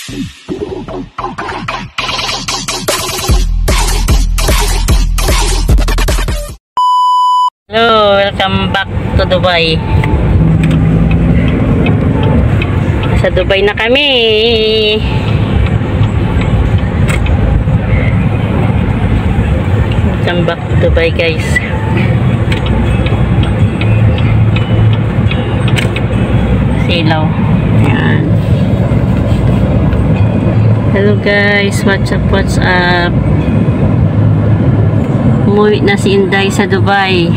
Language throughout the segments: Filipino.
Hello, welcome back to Dubai. Sa Dubai na kami. Welcome back to Dubai, guys. Silaw. Yan. Hello guys, what's up, what's up? Umuwi na si Inday sa Dubai.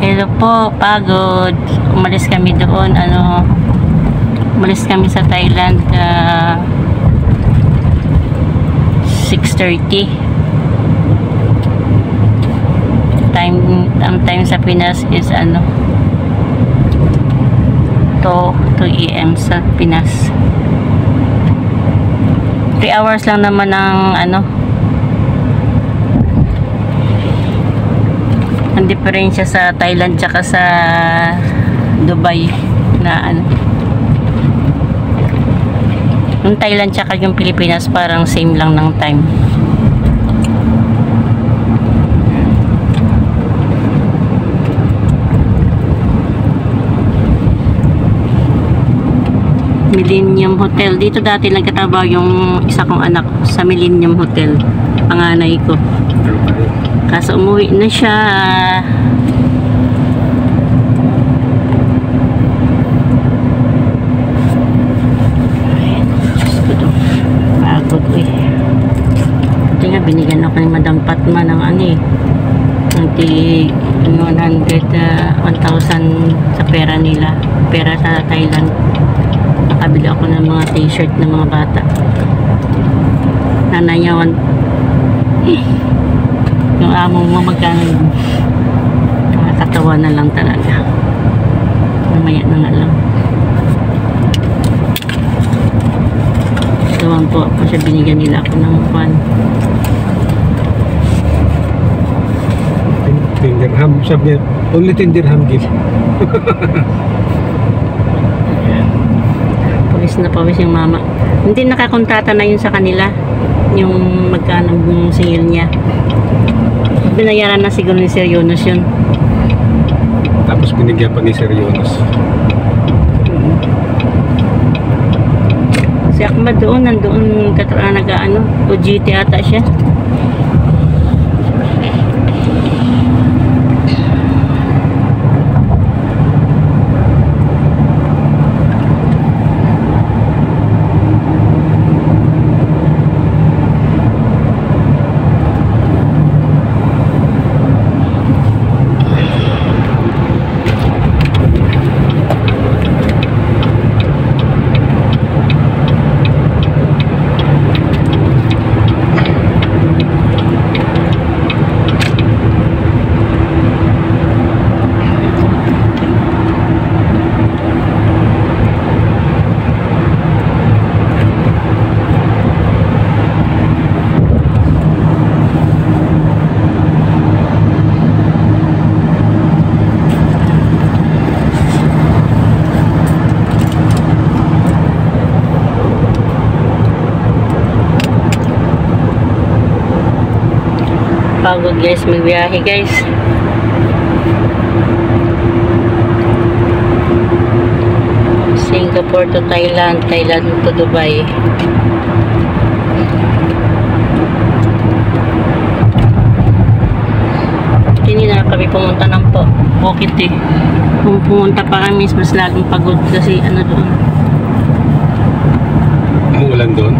Hello po, pagod. Umalis kami doon, umalis kami sa Thailand 6:30. Ang time sa Pinas is 2 AM sa Pinas. 3 hours lang naman ang ang diferensya sa Thailand tsaka sa Dubai na yung Thailand tsaka yung Pilipinas parang same lang ng time. Millennium Hotel. Dito dati nagkatabaw yung isa kong anak sa Millennium Hotel. Panganay ko. Kaso umuwi na siya. Pagod eh. Ito nga binigyan ako ni Madam Fatma ng ng 1,000 sa pera nila. Pera sa Thailand. Nakabili ako ng mga t-shirt ng mga bata. Nanay niya yung amo mo magkano, nakakatawa na lang talaga. Mamaya na nga lang. Tawang po ako siya, binigyan nila ako ng fan. 10 dirham, sabi niya, only 10 dirham gift. Pawis na pawis yung mama. Hindi nakakontata na yun sa kanila, yung magkano yung singil niya. Binayaran na siguro ni Sir Yunus yun. Tapos binigyan pa ni Sir Yunus. Si Ahmad nandoon OJT ata siya. Pagod guys, may biyahe guys. Singapore to Thailand, Thailand to Dubai. Hindi na kami pumunta ng Phuket eh. Kung pumunta pa kami, mas lalong pagod kasi doon. Ang ulan doon?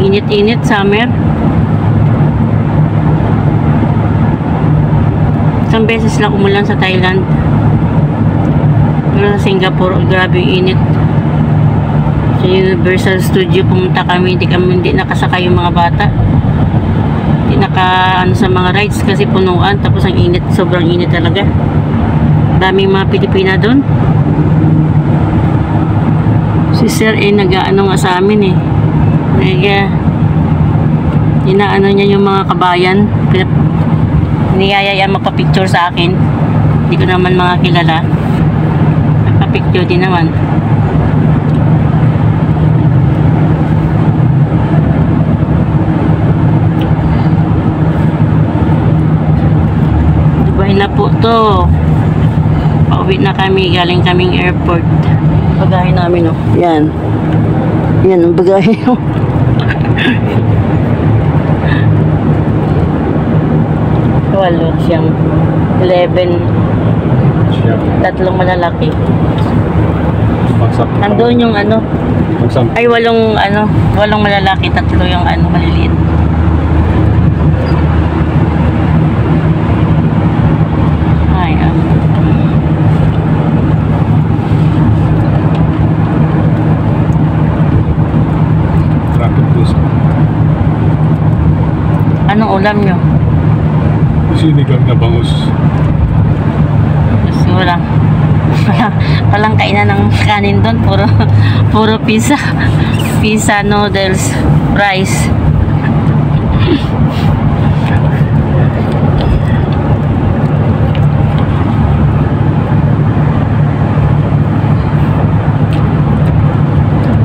Init-init, summer. Isang beses lang umulan sa Thailand. Pero sa Singapore, grabe yung init. Sa Universal Studio pumunta kami, hindi nakasakay yung mga bata. Hindi sa mga rides kasi punuan, tapos ang init, sobrang init talaga. Daming mga Pilipina doon. Si Sir nag-ano nga sa amin inaano niya yung mga kabayan. Niyayaya magpa-picture sa akin. Hindi ko naman mga kilala. Nagpa-picture din naman. Dubai na po to. Pauwi na kami. Galing kaming airport. Bagahe namin, oh. Yan. Yan ang bagahe, oh. Walo siyang 11. Siyam. Tatlong malalaki. Pagsap. Nandoon yung ano. Pagsap. Ay, walong malalaki. Tatlo yung ano, maliliit. Ay, Traffic bus. anong ulam nyo? Sinigang na bangus. Gusto lang. Walang kainan ng kanin doon. Puro pizza. Pizza, noodles, rice.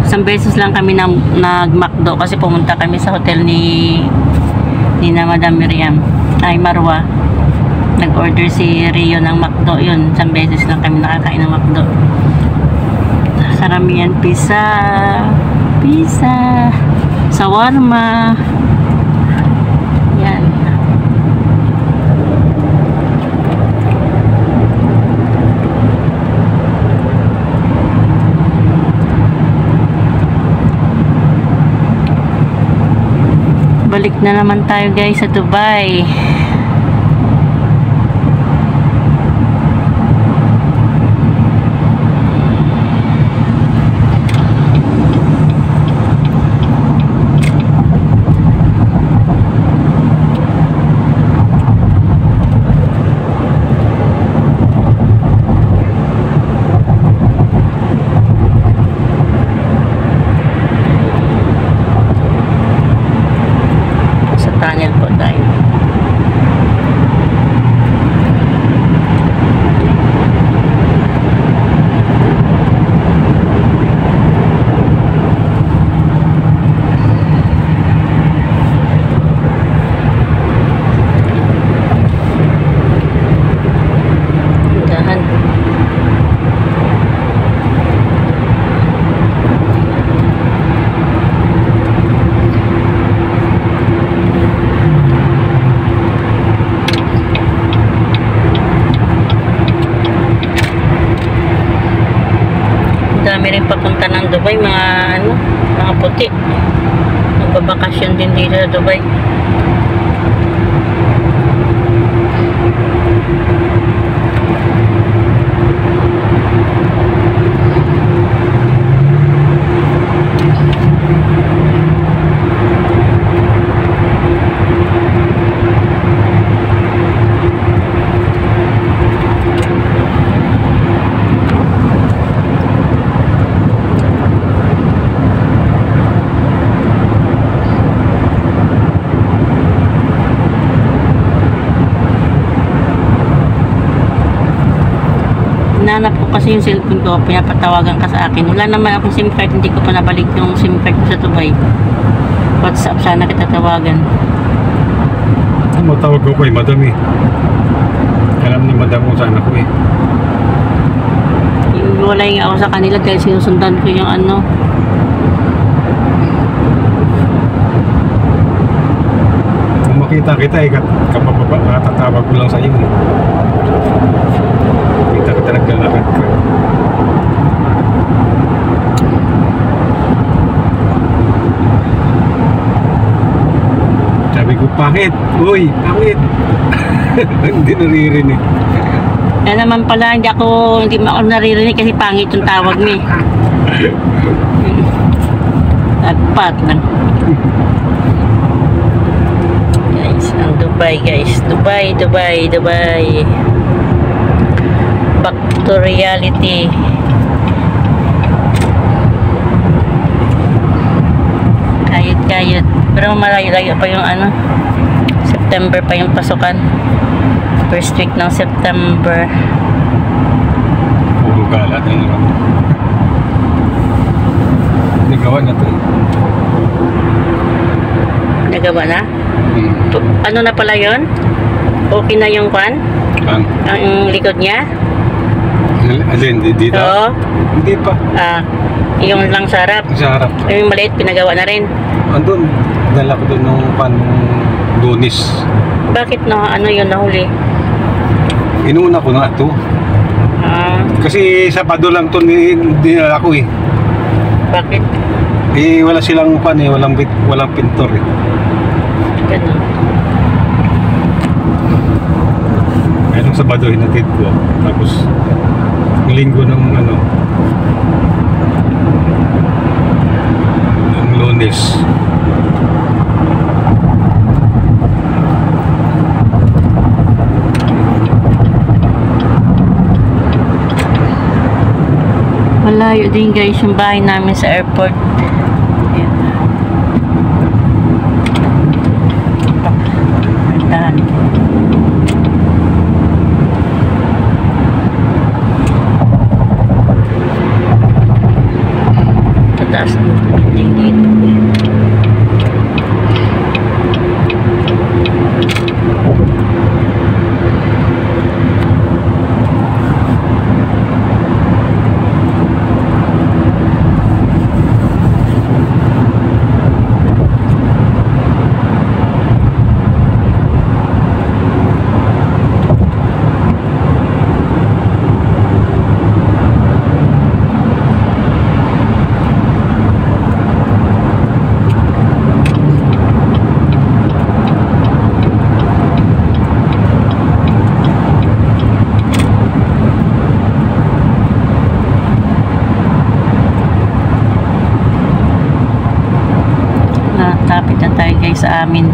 Isang beses lang kami nag-McDo kasi pumunta kami sa hotel ni na Madam Miriam. Ay, Marwa. Nag-order si Rio ng McDo. Yun, isang beses lang kami nakakain ng McDo. Karamihan pizza, shawarma. Yan. Balik na naman tayo guys sa Dubai. Tunnel po tayo. Dahan. Dami rin papunta ng Dubai, mga puti. Magbabakasyon din dito sa Dubai. Nanap ko kasi yung cellphone ko, pinapatawagan ka sa akin. Wala naman akong SIM card, hindi ko pa nabalik yung SIM card ko sa Dubai. WhatsApp sana kita tawagan. Matawag ko kay Madam eh. Alam ni Madam kung saan ako eh. Wala nga ako sa kanila dahil sinusundan ko yung ano. Kung makita kita eh, katatawag ko lang sa iyo eh. Kita naglalakad ka. Sabi ko, pangit! Uy, pangit! Hindi naririnig. Yan naman pala, hindi ako naririnig kasi pangit yung tawag mo eh. Agpat lang. Guys, ang Dubai guys. Dubai. Back to reality. Pero malayo-layo pa yung ano, September pa yung pasukan. First week ng September. Puro gala na naman. Nagawa na to. Nagawa na? Hmm. Ano na pala yun? Okay na yung kwan? Ang likod niya? Alin, dito? Oo. Hindi pa. Yung lang sa harap. Sa harap. Yung maliit, pinagawa na rin. Andun, dala ko doon nung Lunes. Bakit na ano yun nahuli? Inuna ko na ito. Kasi Sabado lang ito dinala ko eh. Bakit? Eh wala silang pan eh, walang pintor eh. Ganun. Kaya nung Sabado hinatid ko. Tapos linggo nung ano, nung Lunes. Malayo din guys yung bahay namin sa airport. Ayan. Tahan. Pataas ng building dito. Lapit na tayo guys sa amin.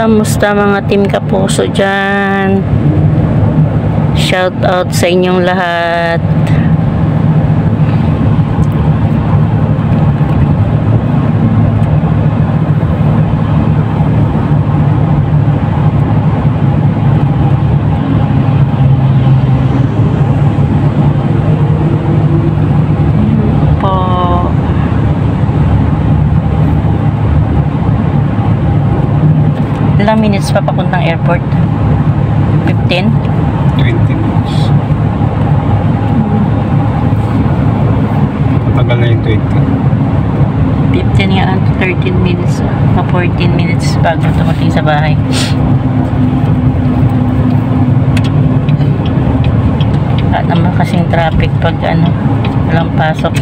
Musta mga team Kapuso dyan. Shout out sa inyong lahat. Ilang minutes pa papuntang airport? 15? 20 minutes. Matagal na yung 20. 15 nga, 13 minutes o 14 minutes bago tumating sa bahay. At naman kasing traffic pag ano, walang pasok.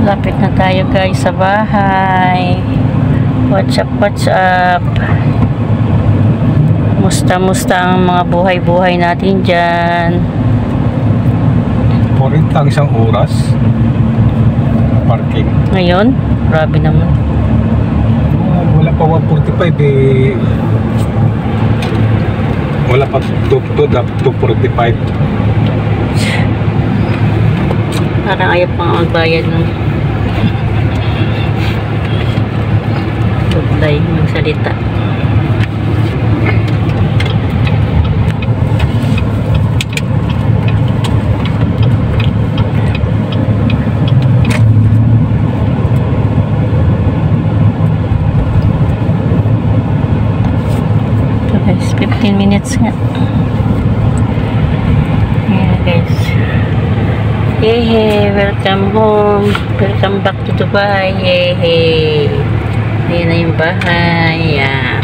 Lapit na tayo guys sa bahay. What's up? Musta ang mga buhay-buhay natin dyan. 40 ang isang oras. Parking. Ngayon, grabe naman. Wala pa 145 eh. Wala pa 245. Parang ayaw pang magbayad ng tublay magsalita. guys. 15 minutes nga. Ayan guys. Yay! Welcome home. Welcome back to Dubai. Yay! Ayan na yung bahay. Ayan.